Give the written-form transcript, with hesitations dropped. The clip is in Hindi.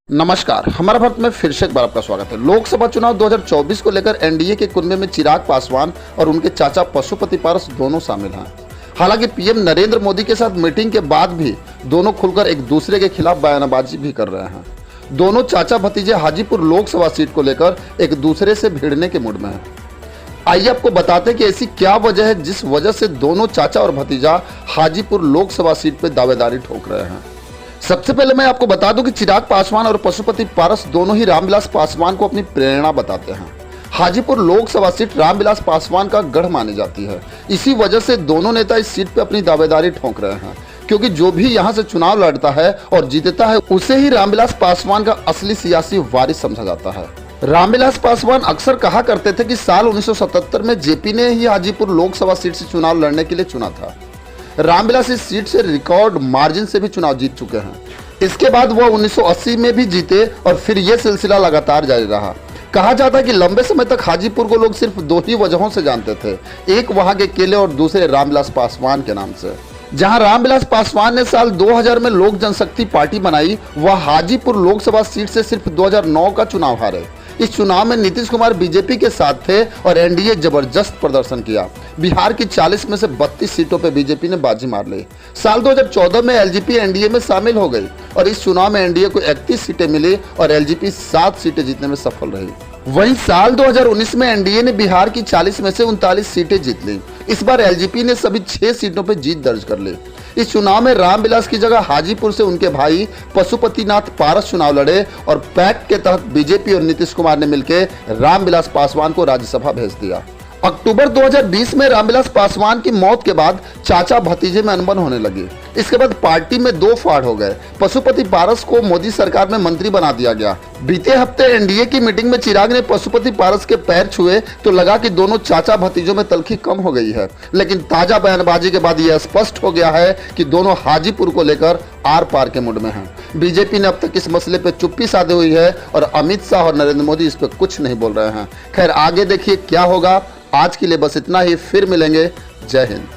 नमस्कार, हमारा भारत में फिर से एक बार आपका स्वागत है। लोकसभा चुनाव 2024 को लेकर एनडीए के कुनबे में चिराग पासवान और उनके चाचा पशुपति पारस दोनों शामिल हैं। हालांकि पीएम नरेंद्र मोदी के साथ मीटिंग के बाद भी दोनों खुलकर एक दूसरे के खिलाफ बयानबाजी भी कर रहे हैं। दोनों चाचा भतीजे हाजीपुर लोकसभा सीट को लेकर एक दूसरे से भिड़ने के मूड में हैं। आइए आपको बताते हैं कि ऐसी क्या वजह है जिस वजह से दोनों चाचा और भतीजा हाजीपुर लोकसभा सीट पर दावेदारी ठोक रहे हैं। सबसे पहले मैं आपको बता दूं कि चिराग पासवान और पशुपति पारस दोनों ही रामविलास पासवान को अपनी प्रेरणा बताते हैं। हाजीपुर लोकसभा सीट रामविलास पासवान का गढ़ मानी जाती है। इसी वजह से दोनों नेता इस सीट पर अपनी दावेदारी ठोक रहे हैं, क्योंकि जो भी यहां से चुनाव लड़ता है और जीतता है उसे ही रामविलास पासवान का असली सियासी वारिस समझा जाता है। रामविलास पासवान अक्सर कहा करते थे कि साल 1977 में जेपी ने ही हाजीपुर लोकसभा सीट से चुनाव लड़ने के लिए चुना था। रामविलास इस सीट से रिकॉर्ड मार्जिन से भी चुनाव जीत चुके हैं। इसके बाद वह 1980 में भी जीते और फिर यह सिलसिला लगातार जारी रहा। कहा जाता है कि लंबे समय तक हाजीपुर को लोग सिर्फ दो ही वजहों से जानते थे, एक वहां के केले और दूसरे रामविलास पासवान के नाम से। जहां रामविलास पासवान ने साल 2000 में लोक जनशक्ति पार्टी बनाई, वह हाजीपुर लोकसभा सीट से सिर्फ 2009 का चुनाव हारे। इस चुनाव में नीतीश कुमार बीजेपी के साथ थे और एनडीए जबरदस्त प्रदर्शन किया। बिहार की 40 में से 32 सीटों पर बीजेपी ने बाजी मार ली। साल 2014 में एलजेपी एनडीए में शामिल हो गई और इस चुनाव में एनडीए को 31 सीटें मिली और एलजेपी 7 सीटें जीतने में सफल रही। वहीं साल 2019 में एनडीए ने बिहार की 40 में से 39 सीटें जीत ली। इस बार एलजेपी ने सभी 6 सीटों पर जीत दर्ज कर ली। इस चुनाव में रामविलास की जगह हाजीपुर से उनके भाई पशुपतिनाथ पारस चुनाव लड़े और पैक्ट के तहत बीजेपी और नीतीश कुमार ने मिलकर रामविलास पासवान को राज्यसभा भेज दिया। अक्टूबर 2020 में रामविलास पासवान की मौत के बाद चाचा भतीजे में अनबन होने लगी। इसके बाद पार्टी में दो फाड़ हो गए। पशुपति पारस को मोदी सरकार में मंत्री बना दिया गया। बीते हफ्ते एनडीए की मीटिंग में चिराग ने पशुपति पारस के पैर छुए तो लगा कि दोनों चाचा भतीजों में तल्खी कम हो गई है, लेकिन ताजा बयानबाजी के बाद यह स्पष्ट हो गया है कि दोनों हाजीपुर को लेकर आर पार के मूड में हैं। बीजेपी ने अब तक इस मसले पर चुप्पी साधे हुई है और अमित शाह और नरेंद्र मोदी इस पर कुछ नहीं बोल रहे हैं। खैर, आगे देखिए क्या होगा। आज के लिए बस इतना ही, फिर मिलेंगे। जय हिंद।